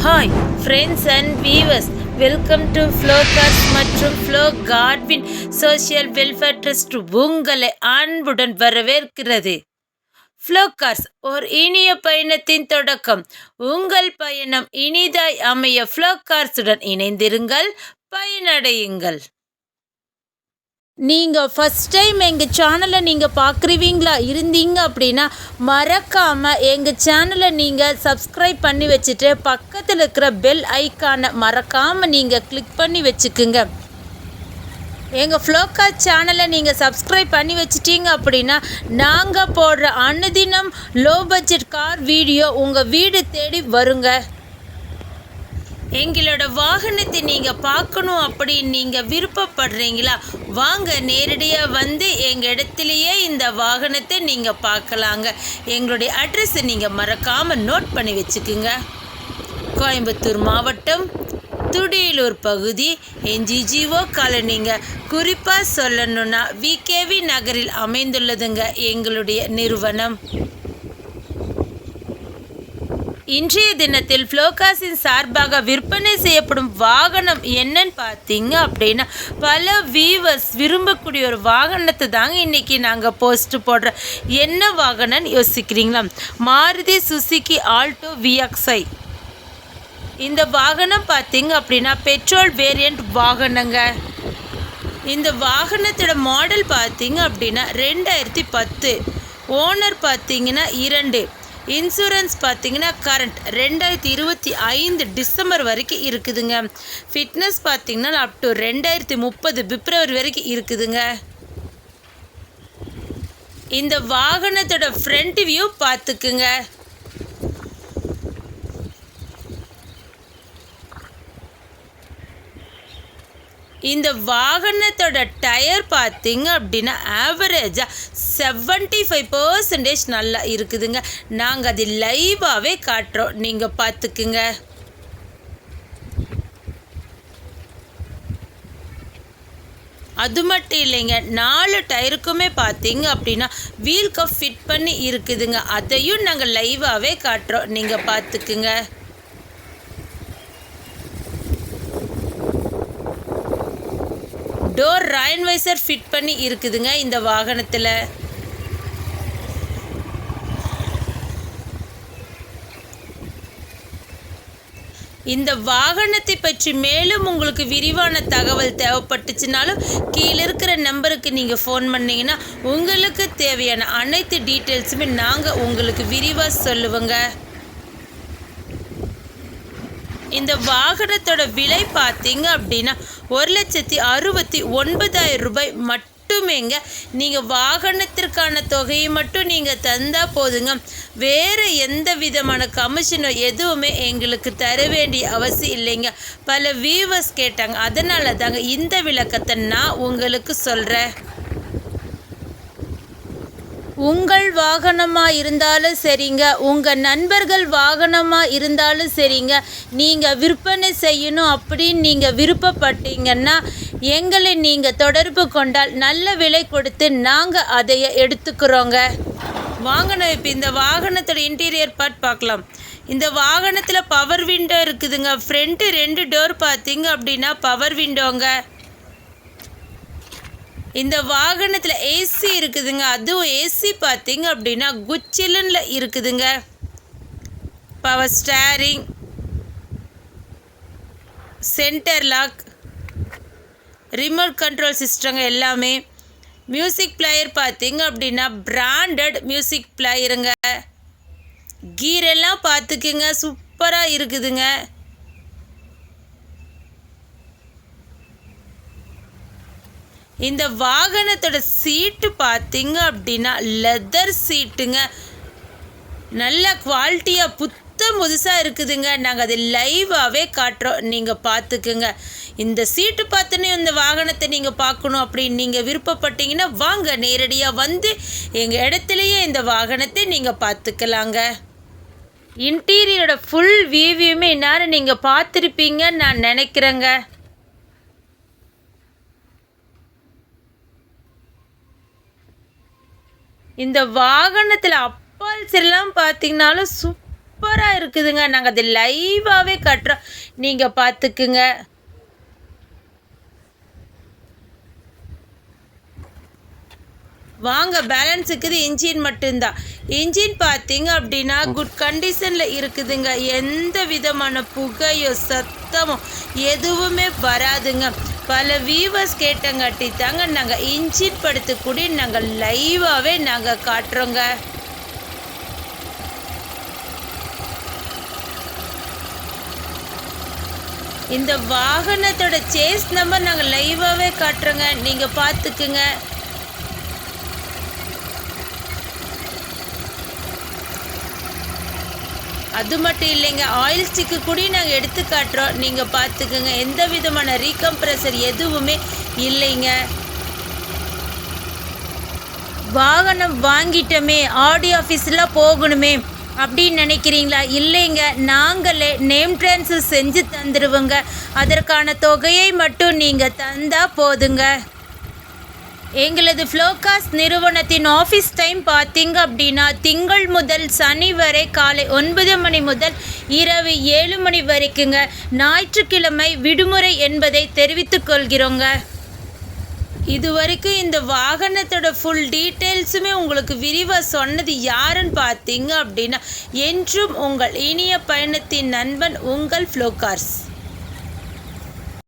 Hi friends and viewers, welcome to flow cars மற்றும் flow கார்ட்வின் social welfare trust உங்களை அன்புடன் வரவேற்கிறது. ஃப்ளோ கார்ஸ் ஒரு இனிய பயணத்தின் தொடக்கம். உங்கள் பயணம் இனிதாய் அமைய ஃப்ளோ கார்ஸுடன் இணைந்திருங்கள், பயனடையுங்கள். நீங்கள் ஃபஸ்ட் டைம் எங்கள் சேனலை நீங்கள் பார்க்குறீங்களா இருந்தீங்க அப்படின்னா மறக்காமல் எங்கள் சேனலை நீங்கள் சப்ஸ்கிரைப் பண்ணி வச்சுட்டு பக்கத்தில் இருக்கிற பெல் ஐக்கானை மறக்காமல் நீங்கள் கிளிக் பண்ணி வச்சுக்குங்க. எங்கள் ஃப்ளோகார் சேனலை நீங்கள் சப்ஸ்கிரைப் பண்ணி வச்சிட்டீங்க அப்படின்னா நாங்கள் போடுற அனுதினம் லோ பட்ஜெட் கார் வீடியோ உங்கள் வீடு தேடி வருங்க. எங்களோட வாகனத்தை நீங்கள் பார்க்கணும் அப்படின்னு நீங்கள் விருப்பப்படுறீங்களா? வாங்க, நேரடியாக வந்து எங்கள் இடத்துலையே இந்த வாகனத்தை நீங்கள் பார்க்கலாங்க. எங்களுடைய அட்ரஸை நீங்கள் மறக்காமல் நோட் பண்ணி வச்சுக்குங்க. கோயம்புத்தூர் மாவட்டம், துடியலூர் பகுதி, என்ஜிஜிஓ காலனிங்க. குறிப்பாக சொல்லணுன்னா விகேவி நகரில் அமைந்துள்ளதுங்க எங்களுடைய நிறுவனம். இன்றைய தினத்தில் ஃப்ளோகாஸின் சார்பாக விற்பனை செய்யப்படும் வாகனம் என்னன்னு பார்த்தீங்க அப்படின்னா, பல வியூவர்ஸ் விரும்பக்கூடிய ஒரு வாகனத்தை தாங்க இன்றைக்கி நாங்கள் போஸ்ட் போடுறோம். என்ன வாகனம்னு யோசிக்கிறீங்களா? Maruti Suzuki Alto VXi. இந்த வாகனம் பார்த்தீங்க அப்படின்னா பெட்ரோல் வேரியண்ட் வாகனங்க. இந்த வாகனத்தோட மாடல் பார்த்தீங்க அப்படின்னா 2010. ஓனர் பார்த்தீங்கன்னா 2. இன்சூரன்ஸ் பார்த்தீங்கன்னா கரண்ட் 2025 டிசம்பர் வரைக்கும் இருக்குதுங்க. ஃபிட்னஸ் பார்த்தீங்கன்னா அப் டு 2030 பிப்ரவரி வரைக்கும் இருக்குதுங்க. இந்த வாகனத்தோட ஃப்ரண்ட் வியூ பார்த்துக்குங்க. இந்த வாகனத்தோட டயர் பார்த்தீங்க அப்படின்னா ஆவரேஜாக 75% நல்லா இருக்குதுங்க. நாங்கள் அது லைவாகவே காட்டுறோம், நீங்கள் பார்த்துக்குங்க. அது மட்டும் இல்லைங்க, 4 டயருக்குமே பார்த்தீங்க அப்படின்னா வீல் கப் ஃபிட் பண்ணி இருக்குதுங்க. அதையும் நாங்கள் லைவாகவே காட்டுறோம், நீங்கள் பார்த்துக்குங்க. டோர் ராயின் வைசர் ஃபிட் பண்ணி இருக்குதுங்க இந்த வாகனத்தில். இந்த வாகனத்தை பற்றி மேலும் உங்களுக்கு விரிவான தகவல் தேவைப்பட்டுச்சுனாலும் கீழே இருக்கிற நம்பருக்கு நீங்கள் ஃபோன் பண்ணிங்கன்னா உங்களுக்கு தேவையான அனைத்து டீட்டெயில்ஸுமே நாங்கள் உங்களுக்கு விரிவாக சொல்லுவோங்க. இந்த வாகனத்தோட விலை பார்த்தீங்க அப்படின்னா 1,69,000 ரூபாய் மட்டுமேங்க. நீங்கள் வாகனத்திற்கான தொகையை மட்டும் நீங்கள் தந்தால் போதுங்க. வேறு எந்த விதமான கமிஷனோ எதுவுமே எங்களுக்கு தர வேண்டிய அவசியம் இல்லைங்க. பல வியூவர்ஸ் கேட்டாங்க, அதனால தாங்க இந்த விளக்கத்தை நான் உங்களுக்கு சொல்கிறேன். உங்கள் வாகனமாக இருந்தாலும் சரிங்க, உங்கள் நண்பர்கள் வாகனமாக இருந்தாலும் சரிங்க, நீங்கள் விற்பனை செய்யணும் அப்படின்னு நீங்கள் விருப்பப்பட்டீங்கன்னா எங்களை நீங்கள் தொடர்பு கொண்டால் நல்ல விலை கொடுத்து நாங்கள் அதை எடுத்துக்கிறோங்க. வாகனம் இப்போ இந்த வாகனத்தோட இன்டீரியர் பார்ட் பார்க்கலாம். இந்த வாகனத்தில் பவர் விண்டோ இருக்குதுங்க. ஃப்ரண்ட்டு 2 டோர் பார்த்தீங்க அப்படின்னா பவர் விண்டோங்க. இந்த வாகனத்தில் ஏசி இருக்குதுங்க. அதுவும் ஏசி பார்த்தீங்க அப்படின்னா குச்சிலனில் இருக்குதுங்க. Power steering, centre lock, remote control சிஸ்டங்க எல்லாமே. மியூசிக் பிளேயர் பார்த்தீங்க அப்படின்னா பிராண்டட் மியூசிக் பிளேயருங்க. கீர் எல்லாம் பார்த்துக்குங்க, சூப்பராக இருக்குதுங்க. இந்த வாகனத்தோட சீட்டு பார்த்தீங்க அப்படின்னா லெதர் சீட்டுங்க. நல்ல குவாலிட்டியாக புத்தம் புதுசாக இருக்குதுங்க. நாங்கள் அதை லைவாகவே காட்டுறோம், நீங்கள் பார்த்துக்குங்க. இந்த சீட்டு பார்த்துன்னு இந்த வாகனத்தை நீங்கள் பார்க்கணும் அப்படின்னு நீங்கள் விருப்பப்பட்டீங்கன்னா வாங்க, நேரடியாக வந்து எங்கள் இடத்துலையே இந்த வாகனத்தை நீங்கள் பார்த்துக்கலாங்க. இன்டீரியரோட ஃபுல் வியூவையுமே இந்நேரம் நீங்கள் பார்த்துருப்பீங்கன்னு நான் நினைக்கிறேங்க. இந்த வாகனத்தில் அப்பால்ஸ் எல்லாம் பார்த்தீங்கன்னாலும் சூப்பராக இருக்குதுங்க. நாங்கள் அது லைவாகவே கட்டுறோம், நீங்கள் பார்த்துக்குங்க. வாங்க, பேலன்ஸ் இருக்குது இன்ஜின் மட்டும்தான். இன்ஜின் பார்த்தீங்க அப்படின்னா குட் கண்டிஷனில் இருக்குதுங்க. எந்த விதமான புகையோ சத்தமோ எதுவுமே வராதுங்க. பல வியூவர்ஸ் கேட்டங்காட்டி தாங்க நாங்கள் இன்ஜின் படுத்துக்கூடி நாங்கள் லைவாகவே நாங்கள் காட்டுறோங்க. இந்த வாகனத்தோட சேஸ் நம்பர் நாங்கள் லைவாகவே காட்டுறோங்க, நீங்கள் பார்த்துக்குங்க. அது மட்டும் இல்லைங்க, ஆயில் ஸ்டிக்கு கூட நாங்கள் எடுத்து காட்டுறோம், நீங்கள் பார்த்துக்குங்க. எந்த விதமான ரீகம்ப்ரஸர் எதுவுமே இல்லைங்க. வாகனம் வாங்கிட்டோமே, ஆடி ஆஃபீஸில் போகணுமே அப்படின்னு நினைக்கிறீங்களா? இல்லைங்க, நாங்களே நேம் ட்ரான்ஸ்ஃபர் செஞ்சு தந்துடுவோங்க. அதற்கான தொகையை மட்டும் நீங்கள் தந்தால் போதுங்க. எங்களது ஃப்ளோகாஸ் நிறுவனத்தின் ஆஃபீஸ் டைம் பார்த்தீங்க அப்படின்னா திங்கள் முதல் சனி வரை காலை 9 மணி முதல் இரவு 7 மணி வரைக்குங்க. ஞாயிற்றுக்கிழமை விடுமுறை என்பதை தெரிவித்துக் கொள்கிறோங்க. இது வரைக்கும் இந்த வாகனத்தோட ஃபுல் டீட்டெயில்ஸுமே உங்களுக்கு விரிவாக சொன்னது யாருன்னு பார்த்தீங்க அப்படின்னா, என்றும் உங்கள் இனிய பயணத்தின் நண்பன் உங்கள் ஃப்ளோகார்ஸ்.